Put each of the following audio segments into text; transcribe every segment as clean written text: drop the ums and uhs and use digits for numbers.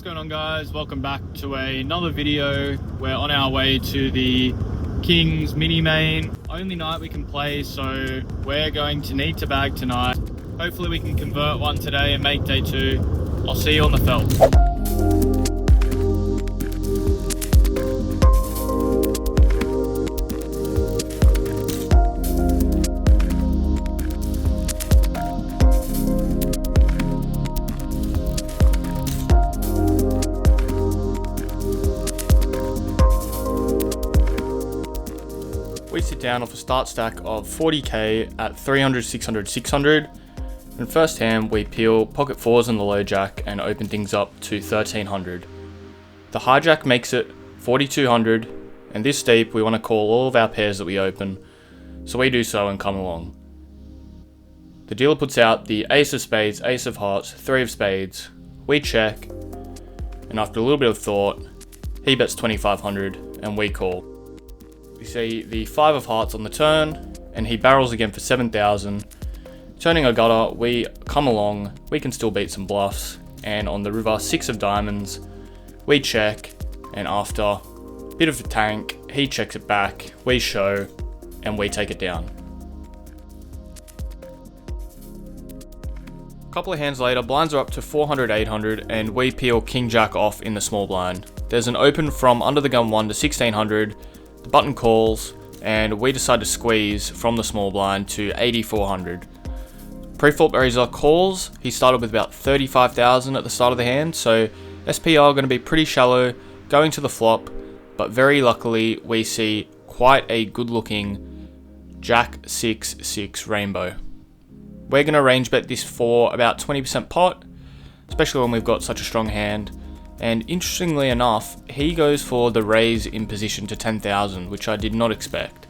What's going on, guys? Welcome back to another video. We're on our way to the Kings mini main. Only night we can play, so we're going to need to bag tonight. Hopefully we can convert one today and make day 2. I'll see you on the felt. We sit down off a start stack of 40k at 300, 600, 600, and first hand we peel pocket 4s and the low jack and open things up to 1300. The hijack makes it 4200, and this deep we want to call all of our pairs that we open, so we do so and come along. The dealer puts out the ace of spades, ace of hearts, 3 of spades, we check, and after a little bit of thought, he bets 2500 and we call. We see the 5 of hearts on the turn, and he barrels again for 7,000. Turning a gutter, we come along, we can still beat some bluffs, and on the river, 6 of diamonds, we check, and after a bit of a tank, he checks it back, we show, and we take it down. A couple of hands later, blinds are up to 400, 800, and we peel king jack off in the small blind. There's an open from under the gun 1 to 1600, the button calls, and we decide to squeeze from the small blind to 8400. Pre-flop raiser calls. He started with about 35,000 at the start of the hand, so SPR are going to be pretty shallow going to the flop, but very luckily we see quite a good looking Jack 6-6 rainbow. We're going to range bet this for about 20% pot, especially when we've got such a strong hand. And interestingly enough, he goes for the raise in position to 10,000, which I did not expect.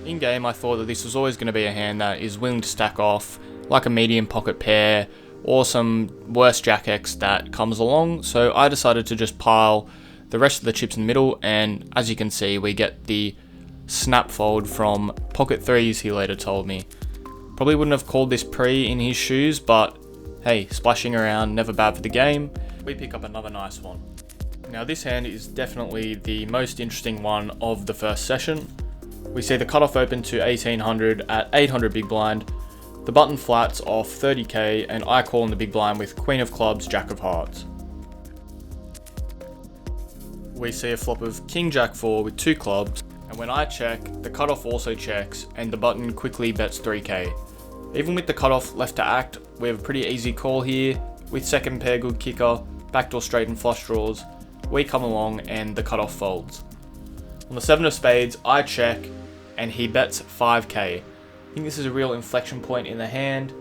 In game, I thought that this was always going to be a hand that is willing to stack off, like a medium pocket pair, or some worse Jack X that comes along, so I decided to just pile the rest of the chips in the middle, and as you can see, we get the snap fold from pocket 3s, he later told me. Probably wouldn't have called this pre in his shoes, but hey, splashing around, never bad for the game. We pick up another nice one. Now this hand is definitely the most interesting one of the first session. We see the cutoff open to 1800 at 800 big blind. The button flats off 30k, and I call in the big blind with queen of clubs, jack of hearts. We see a flop of king jack 4 with 2 clubs, and when I check, the cutoff also checks, and the button quickly bets 3k. Even with the cutoff left to act, we have a pretty easy call here. With second pair good kicker, backdoor straight and flush draws, we come along and the cutoff folds. On the 7 of spades, I check, and he bets 5k. I think this is a real inflection point in the hand.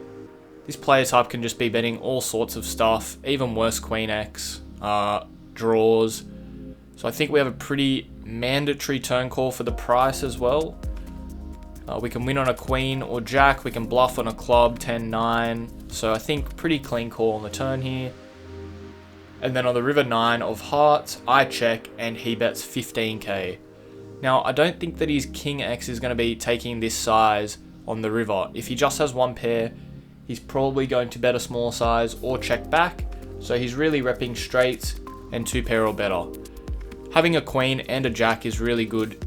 This player type can just be betting all sorts of stuff, even worse queen X, draws. So I think we have a pretty mandatory turn call for the price as well. We can win on a queen or jack, we can bluff on a club, 10-9. So I think pretty clean call on the turn here. And then on the river 9 of hearts, I check and he bets 15k. Now I don't think that his king X is going to be taking this size on the river. If he just has one pair, he's probably going to bet a smaller size or check back. So he's really repping straights and 2 pair or better. Having a queen and a jack is really good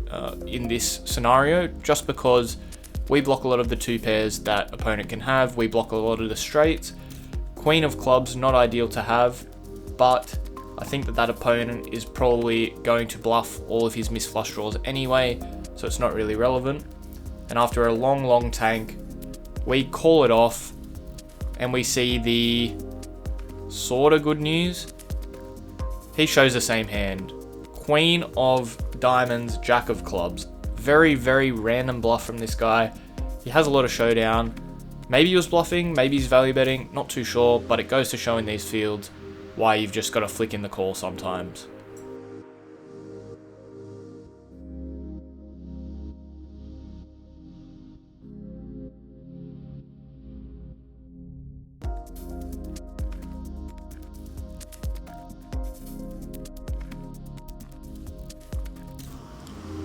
in this scenario, just because we block a lot of the 2 pairs that opponent can have. We block a lot of the straights. Queen of clubs, not ideal to have, but I think that opponent is probably going to bluff all of his missed flush draws anyway, so it's not really relevant. And after a long tank, we call it off, and we see the sort of good news. He shows the same hand. Queen of diamonds, jack of clubs. Very, very random bluff from this guy. He has a lot of showdown. Maybe he was bluffing, maybe he's value betting, not too sure, but it goes to show in these fields why you've just got to flick in the call sometimes.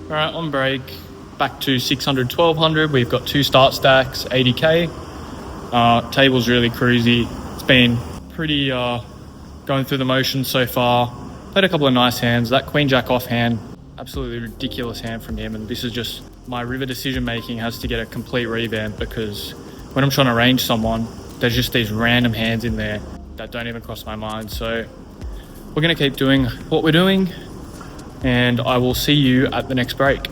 Alright, on break, back to 600, 1200. We've got 2 start stacks, 80k. Table's really cruisy. It's been pretty going through the motions so far. Played a couple of nice hands. That Queen Jack off hand, absolutely ridiculous hand from him. And this is just my river decision making has to get a complete revamp, because when I'm trying to range someone, there's just these random hands in there that don't even cross my mind. So we're going to keep doing what we're doing, and I will see you at the next break.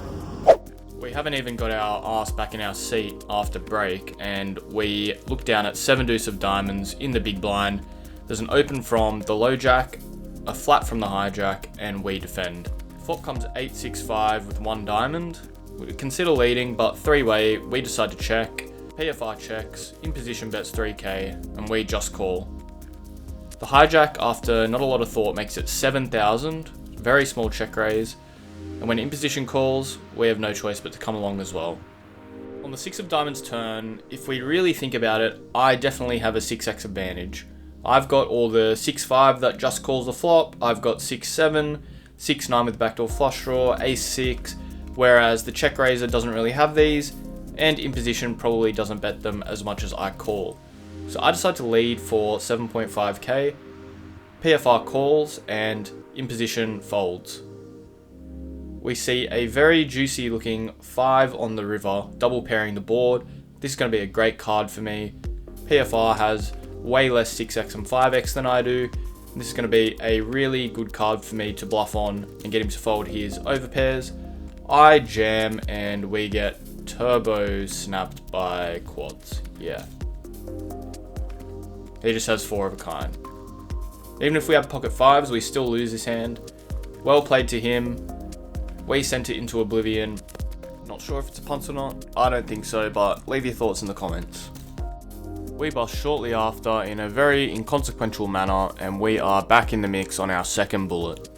We haven't even got our ass back in our seat after break, and we look down at 7 deuce of diamonds in the big blind. There's an open from the low jack, a flat from the high jack, and we defend. Flop comes 8-6-5 with 1 diamond. We consider leading, but 3-way, we decide to check. PFR checks, in position bets 3k, and we just call. The hijack, after not a lot of thought, makes it 7,000, very small check raise, and when in position calls, we have no choice but to come along as well. On the 6 of diamonds turn, if we really think about it, I definitely have a 6x advantage. I've got all the 6-5 that just calls the flop, I've got 6-7, 6-9 with backdoor flush draw, ace-6, whereas the check raiser doesn't really have these, and in position probably doesn't bet them as much as I call. So I decide to lead for 7.5k, PFR calls, and in position folds. We see a very juicy looking 5 on the river, double pairing the board. This is going to be a great card for me. PFR has way less 6x and 5x than I do. This is going to be a really good card for me to bluff on and get him to fold his overpairs. I jam and we get turbo snapped by quads. Yeah. He just has 4 of a kind. Even if we have pocket 5s, we still lose this hand. Well played to him. We sent it into oblivion. Not sure if it's a punt or not. I don't think so, but leave your thoughts in the comments. We bust shortly after in a very inconsequential manner, and we are back in the mix on our second bullet.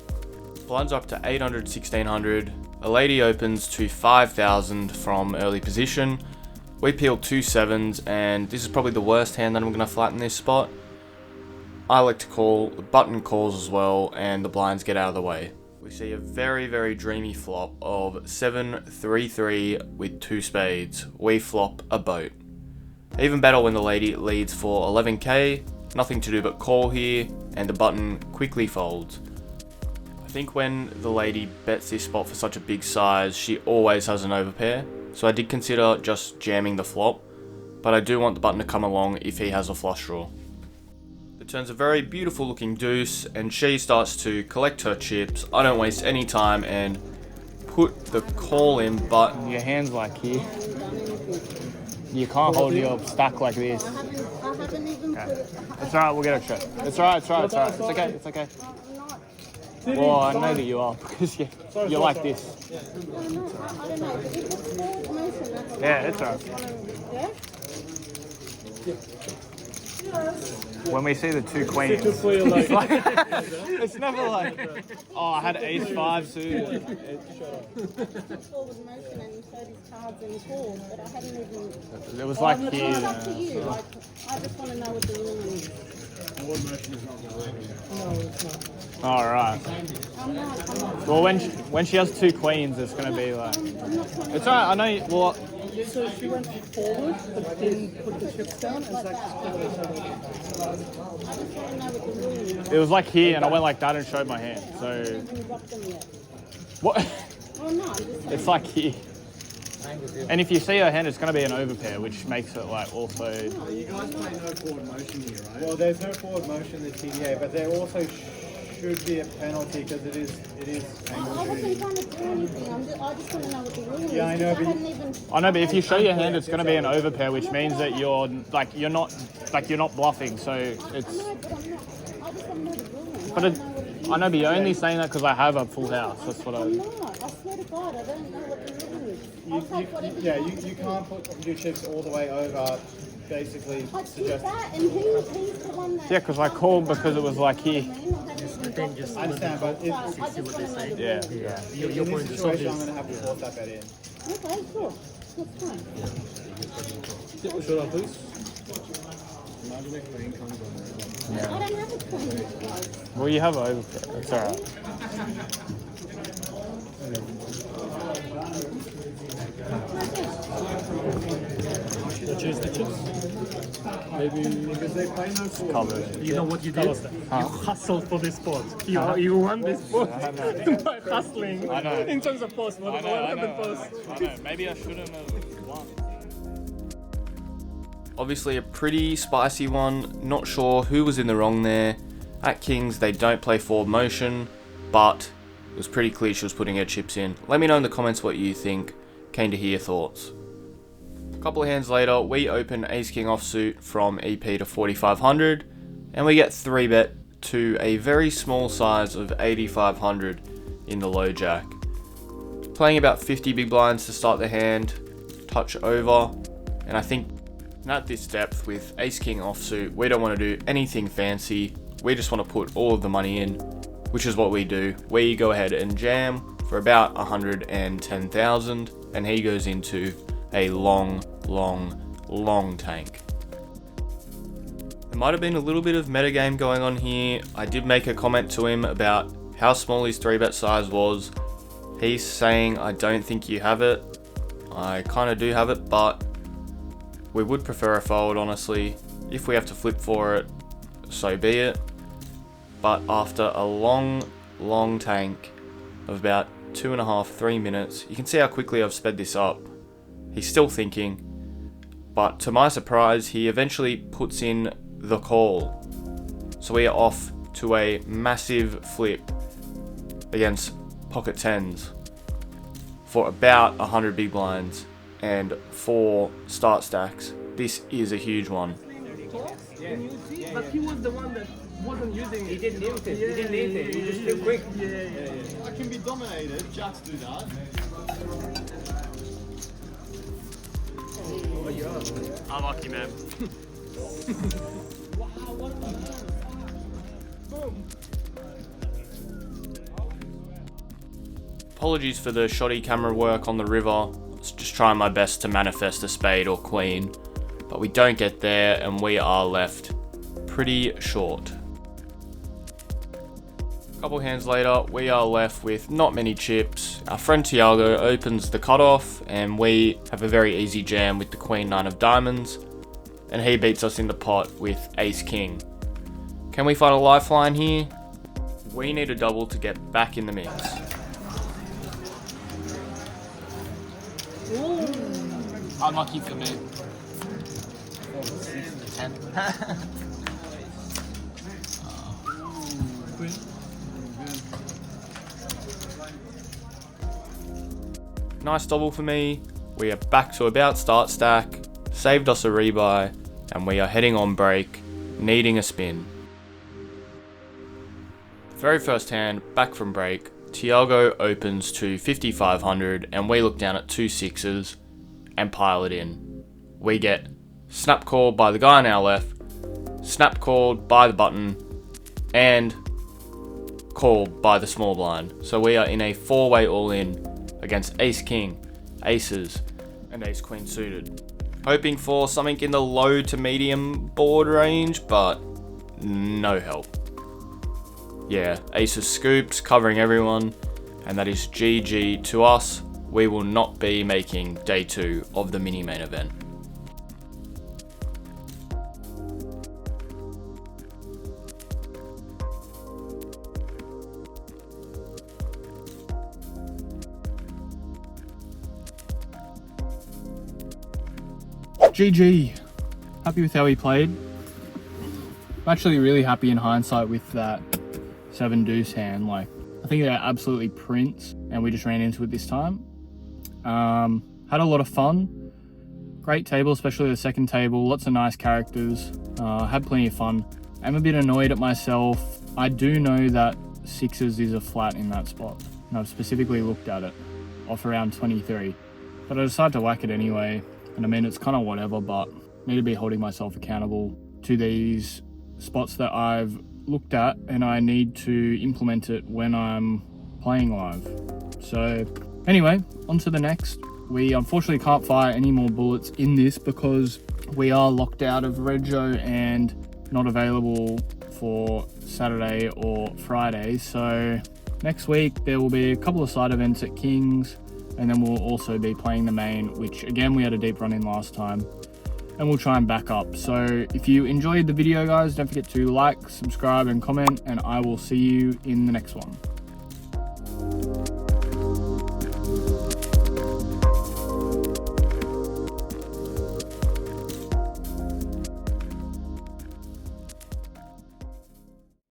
Blinds are up to 800, 1600. A lady opens to 5,000 from early position. We peel 2 7s, and this is probably the worst hand that I'm going to flatten this spot. I like to call, the button calls as well, and the blinds get out of the way. We see a very, very dreamy flop of 7-3-3 with 2 spades. We flop a boat. Even better when the lady leads for 11k, nothing to do but call here, and the button quickly folds. I think when the lady bets this spot for such a big size, she always has an overpair, so I did consider just jamming the flop, but I do want the button to come along if he has a flush draw. The turn's a very beautiful looking deuce, and she starts to collect her chips. I don't waste any time and put the call in, but your hand's like here. You can't hold your stack like this. Okay. It's alright, we'll get it straight. It's alright, it's alright, it's alright. It's okay, it's okay. Well, I know that you are, because you're like this. Yeah, it's alright. When we see the 2 queens, it's never like, oh, I had ace-5 suited. It was like here. I just want to know what the rule is. No, it's not. All right. I'm not. Well, when she has 2 queens, it's gonna be like. It's alright. I know. Well. So she went forward, but didn't put the chips down. It was like here, and I went like that and showed my hand. So. What? Oh no. It's like here. And if you see her hand, it's going to be an overpair, which makes it like also. You guys play no forward motion here, right? Well, there's no forward motion in the TDA, but there also should be a penalty because it is angle I shooting. wasn't trying to do anything. I just want to know what the rule is. Yeah, I know, but I know, but if you show your hand, it's going to be an overpair, which means that you're not bluffing. So it's. I know, but I'm not. I just want to know the rule. But I know, but you're only saying that because I have a full house. That's what I'm not. I swear to God, I don't know what the rule is. You can't put your chips all the way over. Basically, I did that, and he's the one that. Yeah, because I called because it was like here. I understand, but if I just want to know. Yeah. in this situation, I'm going to have to force that bet in. Okay, sure. That's fine. Shut up, please. I don't have a queen. Well, you have an overpair. It's alright. Choose the chips. Maybe because they play no forward. You know what you did? You hustled for this spot. You won this spot by hustling. I know. In terms of post, what happened post? I know. Maybe I shouldn't have won. Obviously a pretty spicy one. Not sure who was in the wrong there. At Kings, they don't play forward motion, but it was pretty clear she was putting her chips in. Let me know in the comments what you think. Keen to hear your thoughts. A couple of hands later, we open Ace King offsuit from EP to 4500, and we get 3-bet to a very small size of 8500 in the low jack. Playing about 50 big blinds to start the hand, touch over, and I think at this depth with Ace King offsuit, we don't want to do anything fancy. We just want to put all of the money in, which is what we do. We go ahead and jam for about 110,000, and he goes into a long tank. There might have been a little bit of metagame going on here. I did make a comment to him about how small his 3-bet size was. He's saying, I don't think you have it. I kind of do have it, but we would prefer a fold, honestly. If we have to flip for it, so be it. But after a long tank of about 2.5-3 minutes, you can see how quickly I've sped this up. He's still thinking, but to my surprise, he eventually puts in the call. So we are off to a massive flip against pocket 10s for about 100 big blinds and 4 start stacks. This is a huge one. But he was the one that wasn't using it. He didn't use it. He didn't use it. He was just too quick. I can be dominated. Jacks do that. Unlucky, man. Apologies for the shoddy camera work on the river. I was just trying my best to manifest a spade or queen, but we don't get there and we are left pretty short. A couple hands later, we are left with not many chips. Our friend Tiago opens the cutoff and we have a very easy jam with the Queen 9 of diamonds, and he beats us in the pot with Ace King. Can we find a lifeline here? We need a double to get back in the mix. Unlucky for me. 10. Nice double for me. We are back to about start stack, saved us a rebuy, and we are heading on break, needing a spin. Very first hand, back from break, Tiago opens to 5,500 and we look down at 2 6s and pile it in. We get snap called by the guy on our left, snap called by the button, and called by the small blind. So we are in a 4-way all-in against Ace King, Aces, and Ace Queen suited. Hoping for something in the low to medium board range, but no help. Yeah, Aces scooped, covering everyone, and that is GG to us. We will not be making day 2 of the mini main event. GG. Happy with how he played. I'm actually really happy in hindsight with that 7 deuce hand. Like, I think they're absolutely prints, and we just ran into it this time. Had a lot of fun. Great table, especially the second table. Lots of nice characters. Had plenty of fun. I'm a bit annoyed at myself. I do know that 6s is a flat in that spot, and I've specifically looked at it off around 23. But I decided to whack it anyway. And I mean, it's kind of whatever, but I need to be holding myself accountable to these spots that I've looked at, and I need to implement it when I'm playing live. So anyway, on to the next. We unfortunately can't fire any more bullets in this because we are locked out of Rego and not available for Saturday or Friday. So next week there will be a couple of side events at Kings, and then we'll also be playing the main, which again we had a deep run in last time. and we'll try and back up. So if you enjoyed the video, guys, don't forget to like, subscribe and comment, and I will see you in the next one.